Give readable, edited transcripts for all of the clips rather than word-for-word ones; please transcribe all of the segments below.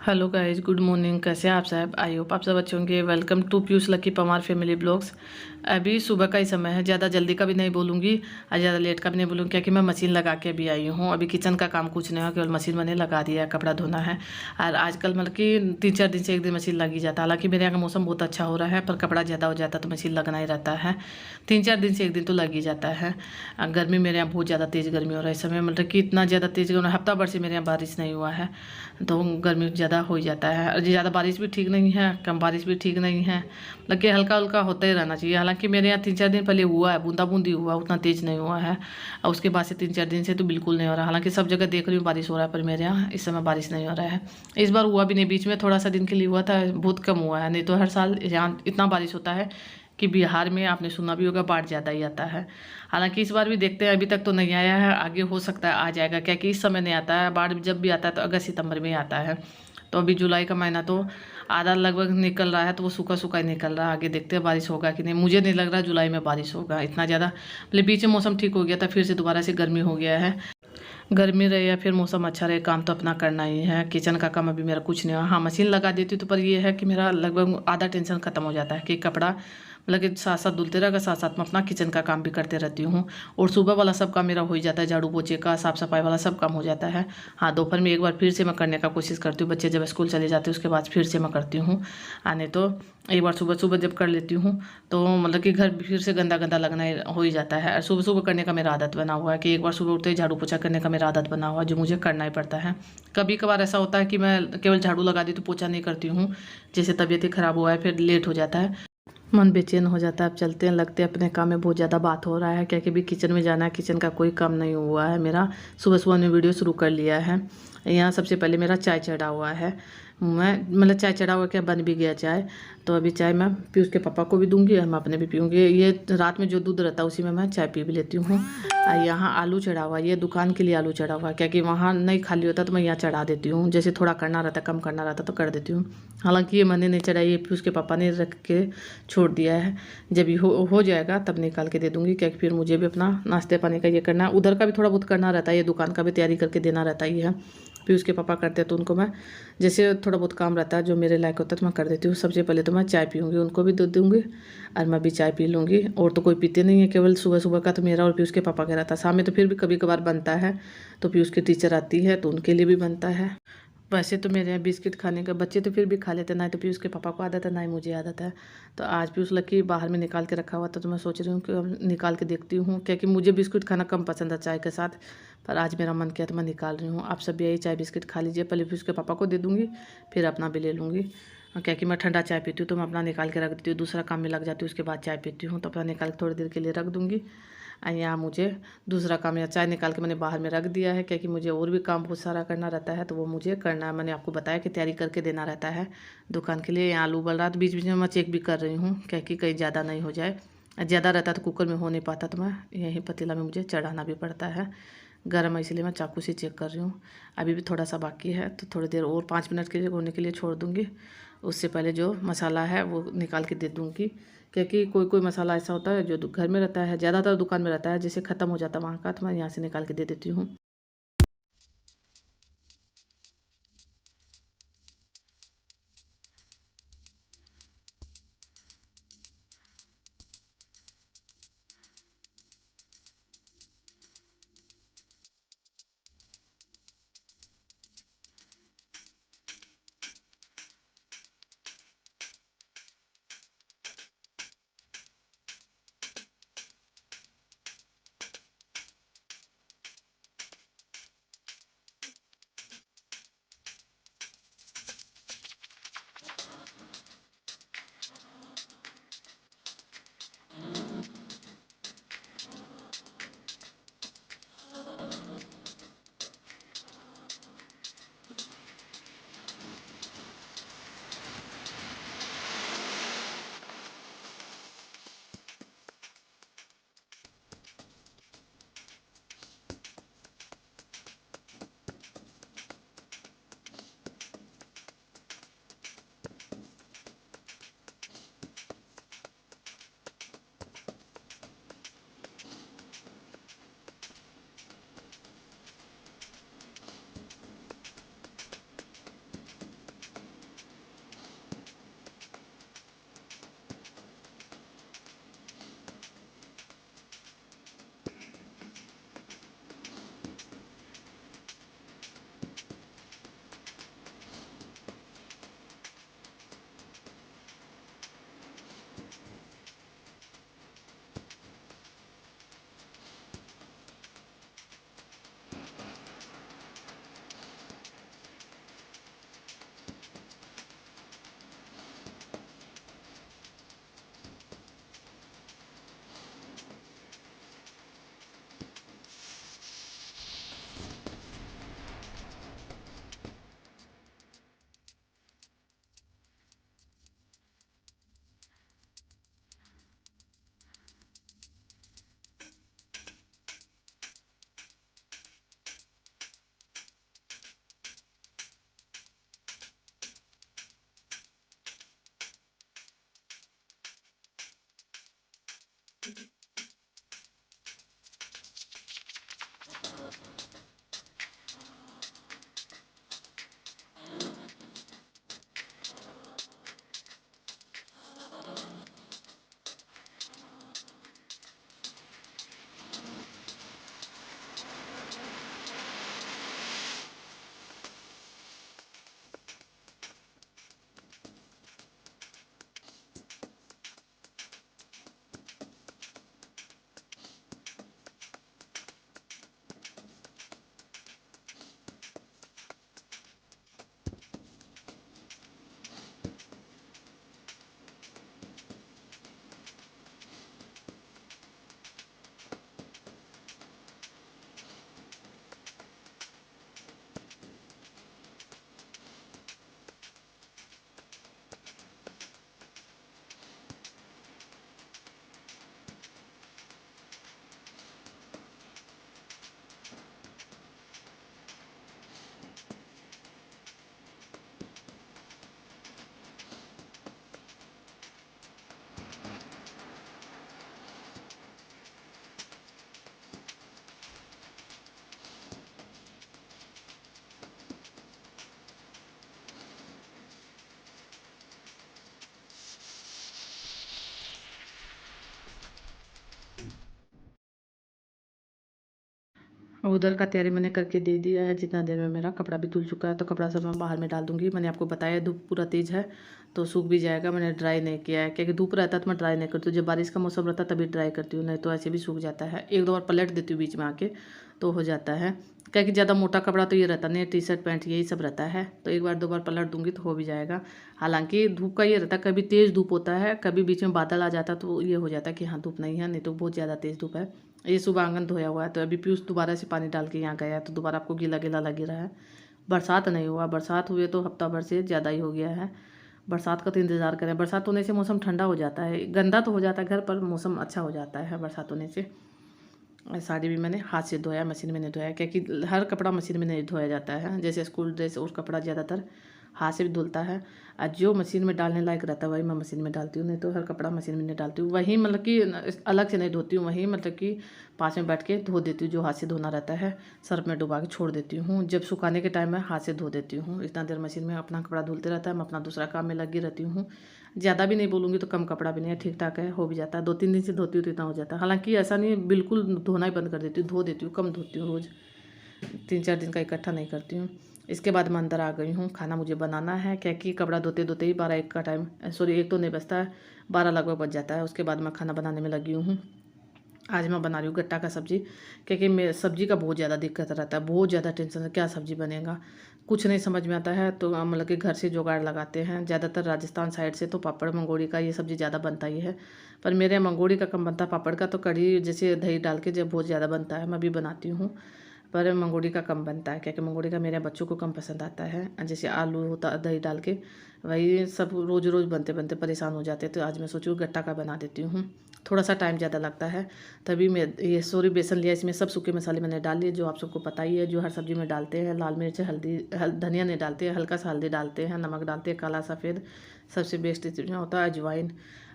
Hello guys, good morning. कैसे हैं आप साहब? आई होप आप सब अच्छे होंगे। Welcome to Piyush Lucky Pamar family blogs. अभी सुबह का ही समय है, ज़्यादा जल्दी का भी नहीं बोलूँगी और ज़्यादा लेट का भी नहीं बोलूँगी, क्योंकि मैं मशीन लगा के अभी आई हूँ। अभी किचन का काम कुछ नहीं है, केवल मशीन मैंने लगा दिया है, कपड़ा धोना है। और आजकल मतलब कि 3-4 दिन से एक दिन मशीन लगी जाता है। हालांकि मेरे यहाँ का मौसम बहुत अच्छा हो रहा है, पर कपड़ा ज़्यादा हो जाता है तो मशीन लगना ही रहता है। 3-4 दिन से एक दिन तो लग ही जाता है। गर्मी मेरे यहाँ बहुत ज़्यादा तेज़ गर्मी हो रहा है इस समय, मतलब कि इतना ज़्यादा तेज़ गर्मी, हफ्ता भर से मेरे यहाँ बारिश नहीं हुआ है, तो गर्मी ज़्यादा हो जाता है। और ज़्यादा बारिश भी ठीक नहीं है, कम बारिश भी ठीक नहीं है, मतलब कि हल्का हल्का होता ही रहना चाहिए। हालांकि मेरे यहाँ 3-4 दिन पहले हुआ है, बूंदा बूंदी हुआ, उतना तेज़ नहीं हुआ है। और उसके बाद से 3-4 दिन से तो बिल्कुल नहीं हो रहा। हालांकि सब जगह देख रही हूँ बारिश हो रहा है, पर मेरे यहाँ इस समय बारिश नहीं हो रहा है। इस बार हुआ भी नहीं, बीच में थोड़ा सा दिन के लिए हुआ था, बहुत कम हुआ है। नहीं तो हर साल यहाँ इतना बारिश होता है कि बिहार में आपने सुना भी होगा, बाढ़ ज़्यादा ही आता है। हालांकि इस बार भी देखते हैं, अभी तक तो नहीं आया है, आगे हो सकता है आ जाएगा, क्योंकि इस समय नहीं आता है। बाढ़ जब भी आता है तो अगस्त सितंबर में आता है। तो अभी जुलाई का महीना तो आधा लगभग निकल रहा है, तो वो सूखा सूखा ही निकल रहा है। आगे देखते हैं बारिश होगा कि नहीं। मुझे नहीं लग रहा जुलाई में बारिश होगा इतना ज़्यादा, मतलब बीच में मौसम ठीक हो गया था, फिर से दोबारा से गर्मी हो गया है। गर्मी रहे या फिर मौसम अच्छा रहे, काम तो अपना करना ही है। किचन का काम अभी मेरा कुछ नहीं हुआ। हाँ, मशीन लगा देती तो, पर ये है कि मेरा लगभग आधा टेंशन खत्म हो जाता है कि कपड़ा मतलब कि साथ साथ धुलते रहेगा, साथ साथ में अपना किचन का काम भी करते रहती हूँ। और सुबह वाला सब काम मेरा हो ही जाता है, झाड़ू पोछे का, साफ सफाई वाला सब काम हो जाता है। हाँ, दोपहर में एक बार फिर से मैं करने का कोशिश करती हूँ, बच्चे जब स्कूल चले जाते हैं उसके बाद फिर से मैं करती हूँ। आने तो एक बार सुबह सुबह जब कर लेती हूँ तो मतलब कि घर फिर से गंदा गंदा लगना हो ही जाता है। और सुबह सुबह करने का मेरा आदत बना हुआ है कि एक बार सुबह उठते ही झाड़ू पोछा करने का मेरा आदत बना हुआ है, जो मुझे करना ही पड़ता है। कभी कभार ऐसा होता है कि मैं केवल झाड़ू लगा दी तो पोछा नहीं करती हूँ, जैसे तबीयत ही खराब हुआ है, फिर लेट हो जाता है, मन बेचैन हो जाता है। अब चलते हैं, लगते हैं अपने काम में बहुत ज़्यादा बात हो रहा है, क्या कि भी किचन में जाना है, किचन का कोई काम नहीं हुआ है मेरा। सुबह सुबह ने वीडियो शुरू कर लिया है। यहाँ सबसे पहले मेरा चाय चढ़ा हुआ है। मैं मतलब चाय चढ़ा हुआ, क्या बन भी गया चाय। तो अभी चाय मैं पीयूष के पापा को भी दूंगी और मैं अपने भी पीऊँगी। ये रात में जो दूध रहता है उसी में मैं चाय पी भी लेती हूँ। यहाँ आलू चढ़ा हुआ, ये दुकान के लिए आलू चढ़ा हुआ, क्योंकि वहाँ नहीं खाली होता तो मैं यहाँ चढ़ा देती हूँ। जैसे थोड़ा करना रहता, कम करना रहता तो कर देती हूँ। हालांकि ये मैंने नहीं चढ़ाई, ये पीयूष के पापा ने रख के छोड़ दिया है। जब ये हो जाएगा तब निकाल के दे दूँगी, क्योंकि फिर मुझे भी अपना नाश्ते पानी का ये करना है, उधर का भी थोड़ा बहुत करना रहता है, ये दुकान का भी तैयारी करके देना रहता ही है। फिर उसके पापा करते हैं तो उनको मैं जैसे थोड़ा बहुत काम रहता है जो मेरे लायक होता है तो मैं कर देती हूँ। सबसे पहले तो मैं चाय पीऊँगी, उनको भी दूध दूँगी और मैं भी चाय पी लूँगी। और तो कोई पीते नहीं है, केवल सुबह सुबह का तो मेरा और पीयूष के पापा का रहता है। शाम में तो फिर भी कभी कभार बनता है, तो पीयूष की टीचर आती है तो उनके लिए भी बनता है। वैसे तो मेरे यहाँ बिस्किट खाने का बच्चे तो फिर भी खा लेते हैं, ना तो पीयूष के पापा को आदत है, ना ही मुझे आदत है। तो आज पीयूष लकी बाहर में निकाल के रखा हुआ था, तो मैं सोच रही हूँ कि अब निकाल के देखती हूँ, क्योंकि मुझे बिस्कुट खाना कम पसंद है चाय के साथ। पर आज मेरा मन किया तो मैं निकाल रही हूँ। आप सब यही चाय बिस्किट खा लीजिए, पहले पीयूष के पापा को दे दूँगी, फिर अपना भी ले लूँगी। क्योंकि मैं ठंडा चाय पीती हूँ तो मैं अपना निकाल के रख देती हूँ, दूसरा काम में लग जाती हूँ, उसके बाद चाय पीती हूँ, तो अपना निकाल के थोड़ी देर के लिए रख दूँगी। यहाँ मुझे दूसरा काम, या चाय निकाल के मैंने बाहर में रख दिया है, क्योंकि मुझे और भी काम बहुत सारा करना रहता है, तो वो मुझे करना है। मैंने आपको बताया कि तैयारी करके देना रहता है दुकान के लिए। यहाँ आलू उबल रहा, तो बीच बीच में मैं चेक भी कर रही हूँ, क्योंकि कहीं ज़्यादा नहीं हो जाए। ज़्यादा रहता तो कुकर में हो नहीं पाता, तो मैं यहीं पतीला में मुझे चढ़ाना भी पड़ता है। गर्म है इसलिए मैं चाकू से चेक कर रही हूँ। अभी भी थोड़ा सा बाकी है, तो थोड़ी देर और 5 मिनट के लिए होने के लिए छोड़ दूँगी। उससे पहले जो मसाला है वो निकाल के दे दूँगी, क्योंकि कोई कोई मसाला ऐसा होता है जो घर में रहता है, ज़्यादातर दुकान में रहता है, जैसे ख़त्म हो जाता है वहाँ का, तो मैं यहाँ से निकाल के दे देती हूँ। उधर का तैयारी मैंने करके दे दिया है। जितना देर में मेरा कपड़ा भी धुल चुका है, तो कपड़ा सब मैं बाहर में डाल दूंगी। मैंने आपको बताया धूप पूरा तेज़ है तो सूख भी जाएगा। मैंने ड्राई नहीं किया है क्योंकि धूप रहता है तो मैं ड्राई नहीं करती हूँ। जब बारिश का मौसम रहता है तभी ड्राई करती हूँ, नहीं तो ऐसे भी सूख जाता है। एक दो बार पलट देती हूँ बीच में आके तो हो जाता है। क्योंकि ज़्यादा मोटा कपड़ा तो ये रहता नहीं है, टी शर्ट पैंट यही सब रहता है, तो एक बार दो बार पलट दूंगी तो हो भी जाएगा। हालांकि धूप का ये रहता है, कभी तेज़ धूप होता है, कभी बीच में बादल आ जाता है तो ये हो जाता है कि हाँ धूप नहीं है, नहीं तो बहुत ज़्यादा तेज़ धूप है। ये सुबह आंगन धोया हुआ है तो अभी पीयूष दोबारा से पानी डाल के यहाँ गया है तो दोबारा आपको गीला गीला लग रहा है। बरसात नहीं हुआ, बरसात हुए तो हफ्ता भर से ज़्यादा ही हो गया है। बरसात का तो इंतज़ार करें। बरसात होने से मौसम ठंडा हो जाता है, गंदा तो हो जाता है घर पर, मौसम अच्छा हो जाता है बरसात होने से। साड़ी भी मैंने हाथ से धोया, मशीन में नहीं धोया, क्योंकि हर कपड़ा मशीन में नहीं धोया जाता है। जैसे स्कूल ड्रेस और कपड़ा ज़्यादातर हाथ से भी धुलता है, और जो मशीन में डालने लायक रहता है वही मैं मशीन में डालती हूँ, नहीं तो हर कपड़ा मशीन में नहीं डालती हूँ। वही मतलब कि अलग से नहीं धोती हूँ, वही मतलब कि पास में बैठ के धो देती हूँ। जो हाथ से धोना रहता है सर्फ में डुबा के छोड़ देती हूँ, जब सुखाने के टाइम में हाथ से धो देती हूँ। इतना देर मशीन में अपना कपड़ा धुलते रहता है, मैं अपना दूसरा काम में लगी रहती हूँ। ज़्यादा भी नहीं बोलूँगी तो कम कपड़ा भी नहीं है, ठीक ठाक है, हो भी जाता है। 2-3 दिन से धोती हूँ तो इतना हो जाता है। हालांकि ऐसा नहीं है बिल्कुल धोना ही बंद कर देती हूँ, धो देती हूँ, कम धोती हूँ, रोज़ 3-4 दिन का इकट्ठा नहीं करती हूँ। इसके बाद मैं अंदर आ गई हूँ, खाना मुझे बनाना है, क्या कि कपड़ा धोते धोते ही 12-1 का टाइम, सॉरी 1 तो नहीं बजता है, 12 लगभग बज जाता है। उसके बाद मैं खाना बनाने में लगी हूँ। आज मैं बना रही हूँ गट्टा का सब्ज़ी, क्योंकि मैं सब्ज़ी का बहुत ज़्यादा दिक्कत रहता है, बहुत ज़्यादा टेंशन है क्या सब्ज़ी बनेगा, कुछ नहीं समझ में आता है। तो मतलब कि घर से जुगाड़ लगाते हैं। ज़्यादातर राजस्थान साइड से तो पापड़ मंगोड़ी का ये सब्ज़ी ज़्यादा बनता ही है, पर मेरे यहाँ मंगोड़ी का कम बनता है। पापड़ का तो कढ़ी जैसे दही डाल के जब बहुत ज़्यादा बनता है, मैं भी बनाती हूँ, पर मंगोड़ी का कम बनता है, क्योंकि मंगोड़ी का मेरे बच्चों को कम पसंद आता है। जैसे आलू होता है दही डाल के, वही सब रोज़ रोज़ बनते बनते परेशान हो जाते, तो आज मैं सोची गट्टा का बना देती हूँ। थोड़ा सा टाइम ज़्यादा लगता है, तभी मैं ये सॉरी बेसन लिया, इसमें सब सूखे मसाले मैंने डाल लिए, जो आप सबको पता ही है, जो हर सब्ज़ी में डालते हैं। लाल मिर्च, हल्दी, धनिया नहीं डालते हैं, हल्का सा हल्दी डालते हैं, नमक डालते हैं, काला सफ़ेद, सबसे बेस्ट इसमें होता है अजवाइन।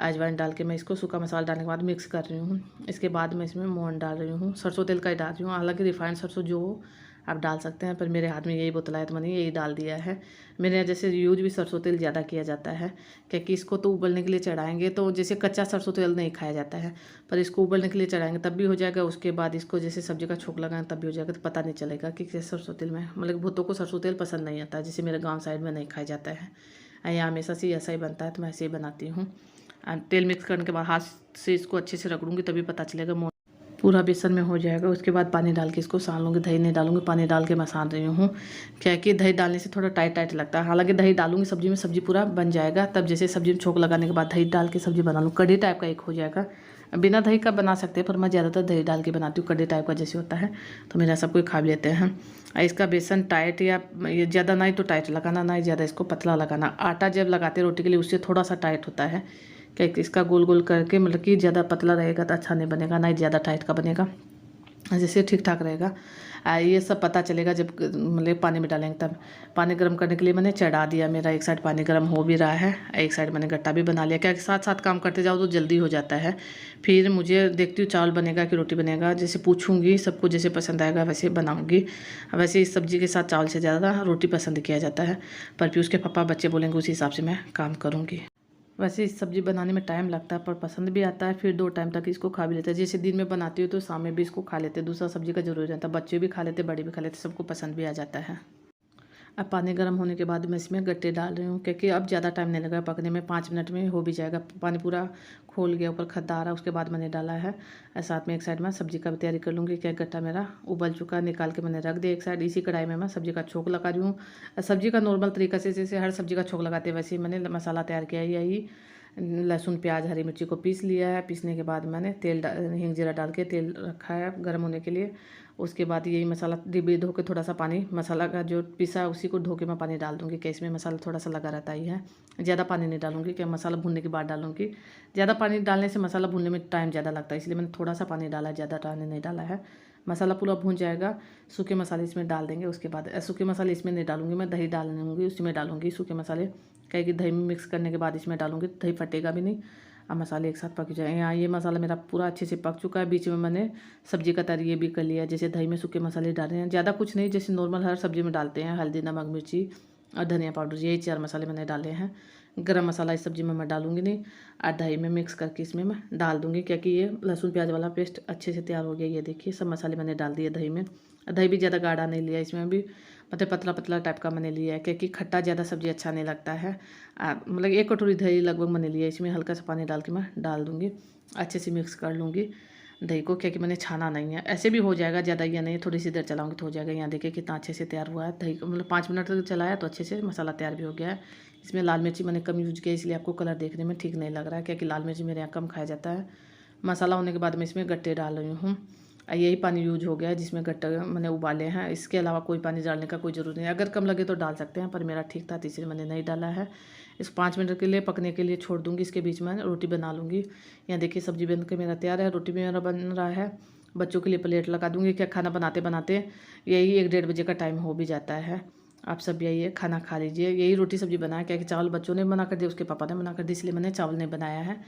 अजवाइन डाल के मैं इसको सूखा मसाला डालने के बाद मिक्स कर रही हूँ। इसके बाद मैं इसमें मोहन डाल रही हूँ, सरसों तेल का ही डाल रही हूँ। हालांकि रिफाइंड सरसों जो आप डाल सकते हैं, पर मेरे हाथ में यही बोतल है तो मैंने यही डाल दिया है। मेरे यहाँ जैसे यूज भी सरसों तेल ज़्यादा किया जाता है, क्योंकि इसको तो उबलने के लिए चढ़ाएंगे तो जैसे कच्चा सरसों तेल नहीं खाया जाता है, पर इसको उबलने के लिए चढ़ाएंगे तब भी हो जाएगा। उसके बाद इसको जैसे सब्जी का छोंक लगाएंगे तब भी हो जाएगा, तो पता नहीं चलेगा कि किस सरसों तेल में, मतलब भुतों को सरसों तेल पसंद नहीं आता, जैसे मेरे गाँव साइड में नहीं खाया जाता है। यहाँ हमेशा से ऐसा ही बनता है, तो मैं ऐसे ही बनाती हूँ। तेल मिक्स करने के बाद हाथ से इसको अच्छे से रगड़ूंगी तभी पता चलेगा, पूरा बेसन में हो जाएगा। उसके बाद पानी डाल के इसको सान लूँगी, दही नहीं डालूँगी, पानी डाल के मैं सान रही हूँ। क्या कि दही डालने से थोड़ा टाइट टाइट लगता है। हालांकि दही डालूंगी सब्जी में, सब्जी पूरा बन जाएगा, तब जैसे सब्जी में छोंक लगाने के बाद दही डाल के सब्जी बना लूँ, कढ़ी टाइप का एक हो जाएगा। बिना दही का बना सकते हैं, पर मैं ज़्यादातर दही डाल के बनाती हूँ, कढ़ी टाइप का जैसे होता है, तो मेरा सब कोई खा भी लेते हैं। इसका बेसन टाइट या ये ज़्यादा नहीं तो टाइट लगाना, ना ही ज़्यादा इसको पतला लगाना। आटा जब लगाते हैं रोटी के लिए उससे थोड़ा सा टाइट होता है, क्या इसका गोल गोल करके, मतलब कि ज़्यादा पतला रहेगा तो अच्छा नहीं बनेगा, ना ही ज़्यादा टाइट का बनेगा। जैसे ठीक ठाक रहेगा। ये सब पता चलेगा जब मतलब पानी में डालेंगे तब। पानी गर्म करने के लिए मैंने चढ़ा दिया, मेरा एक साइड पानी गर्म हो भी रहा है, एक साइड मैंने गट्टा भी बना लिया। क्या कि साथ साथ काम करते जाओ तो जल्दी हो जाता है। फिर मुझे देखती हूँ चावल बनेगा कि रोटी बनेगा, जैसे पूछूंगी सबको, जैसे पसंद आएगा वैसे बनाऊंगी। वैसे इस सब्ज़ी के साथ चावल से ज़्यादा रोटी पसंद किया जाता है, पर फिर उसके पापा बच्चे बोलेंगे उसी हिसाब से मैं काम करूँगी। वैसे इस सब्ज़ी बनाने में टाइम लगता है पर पसंद भी आता है, फिर 2 टाइम तक इसको खा भी लेते हैं। जैसे दिन में बनाती हूँ तो शाम में भी इसको खा लेते हैं, दूसरा सब्ज़ी का ज़रूरी रहता है। बच्चे भी खा लेते, बड़े भी खा लेते, सबको पसंद भी आ जाता है। अब पानी गर्म होने के बाद मैं इसमें गट्टे डाल रही हूँ, क्योंकि अब ज़्यादा टाइम नहीं लगा पकने में, 5 मिनट में हो भी जाएगा। पानी पूरा खोल गया, ऊपर खद्दा आ रहा, उसके बाद मैंने डाला है। और साथ में एक साइड में सब्ज़ी का भी तैयारी कर लूँगी। क्या गट्टा मेरा उबल चुका, निकाल के मैंने रख दिया एक साइड। इसी कढ़ाई में मैं सब्ज़ी का छोंक लगा रही हूँ। सब्ज़ी का नॉर्मल तरीका से जैसे हर सब्ज़ी का छोंक लगाते हैं वैसे ही मैंने मसाला तैयार किया है। यही लहसुन प्याज हरी मिर्ची को पीस लिया है। पीसने के बाद मैंने तेल हींग जीरा डाल के तेल रखा है गर्म होने के लिए। उसके बाद यही मसाला डिब्बे धो के थोड़ा सा पानी, मसाला का जो पिसा है उसी को धो के मैं पानी डाल दूँगी, कि इसमें मसाला थोड़ा सा लगा रहता ही है। ज़्यादा पानी नहीं डालूँगी, कि मसाला भूनने के बाद डालूँगी। ज़्यादा पानी डालने से मसाला भूनने में टाइम ज़्यादा लगता है, इसलिए मैंने थोड़ा सा पानी डाला है, ज़्यादा पानी नहीं डाला है। मसाला पूरा भून जाएगा, सूखे मसाले इसमें डाल देंगे। उसके बाद सूखे मसाले इसमें नहीं डालूँगी मैं, दही डालूँगी, उसी में डालूँगी सूखे मसाले। कहेगी दही में मिक्स करने के बाद इसमें डालूँगी, दही फटेगा भी नहीं। अब मसाले एक साथ पक जाए। यहाँ ये मसाला मेरा पूरा अच्छे से पक चुका है। बीच में मैंने सब्जी का तरी ये भी कर लिया, जैसे दही में सूखे मसाले डाल रहे हैं, ज़्यादा कुछ नहीं, जैसे नॉर्मल हर सब्जी में डालते हैं, हल्दी नमक मिर्ची और धनिया पाउडर, यही 4 मसाले मैंने डाले हैं। गरम मसाला इस सब्ज़ी में मैं डालूँगी नहीं, और दही में मिक्स करके इसमें मैं डाल दूँगी, क्योंकि ये लहसुन प्याज वाला पेस्ट अच्छे से तैयार हो गया। ये देखिए सब मसाले मैंने डाल दिए दही में। दही भी ज़्यादा गाढ़ा नहीं लिया, इसमें भी मतलब पतला पतला टाइप का मैंने लिया है, क्योंकि खट्टा ज़्यादा सब्ज़ी अच्छा नहीं लगता है। मतलब 1 कटोरी दही लगभग मैंने लिया, इसमें हल्का सा पानी डाल के मैं डाल दूँगी, अच्छे से मिक्स कर लूँगी दही को, क्योंकि मैंने छाना नहीं है। ऐसे भी हो जाएगा, ज़्यादा या नहीं, थोड़ी सी देर चलाऊँगी तो हो जाएगा। यहाँ देखिए कितना अच्छे से तैयार हुआ है दही, मतलब 5 मिनट तक चलाया तो अच्छे से मसाला तैयार भी हो गया है। इसमें लाल मिर्ची मैंने कम यूज़ किया, इसलिए आपको कलर देखने में ठीक नहीं लग रहा है, क्योंकि लाल मिर्ची मेरे यहाँ कम खाया जाता है। मसाला होने के बाद मैं इसमें गट्टे डाल रही हूँ। यही पानी यूज हो गया है जिसमें गट्टा मैंने उबाले हैं, इसके अलावा कोई पानी डालने का कोई ज़रूरत नहीं है। अगर कम लगे तो डाल सकते हैं, पर मेरा ठीक था तो इसलिए मैंने नहीं डाला है। इस 5 मिनट के लिए पकने के लिए छोड़ दूँगी, इसके बीच में रोटी बना लूँगी। यहाँ देखिए सब्ज़ी बन के मेरा तैयार है, रोटी भी मेरा बन रहा है। बच्चों के लिए प्लेट लगा दूँगी, क्या खाना बनाते बनाते यही 1 डेढ़ बजे का टाइम हो भी जाता है। आप सब यही खाना खा लीजिए। यही रोटी सब्ज़ी बनाया, क्या कि चावल बच्चों ने मना कर दिया, उसके पापा ने मना कर दी, इसलिए मैंने चावल नहीं बनाया है।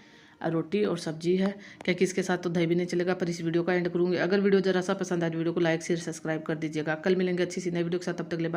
रोटी और सब्जी है, क्योंकि इसके साथ तो दही भी नहीं चलेगा। पर इस वीडियो का एंड करूँगी। अगर वीडियो जरा सा पसंद आए तो वीडियो को लाइक शेयर सब्सक्राइब कर दीजिएगा। कल मिलेंगे अच्छी सी नई वीडियो के साथ, तब तक ले बाय।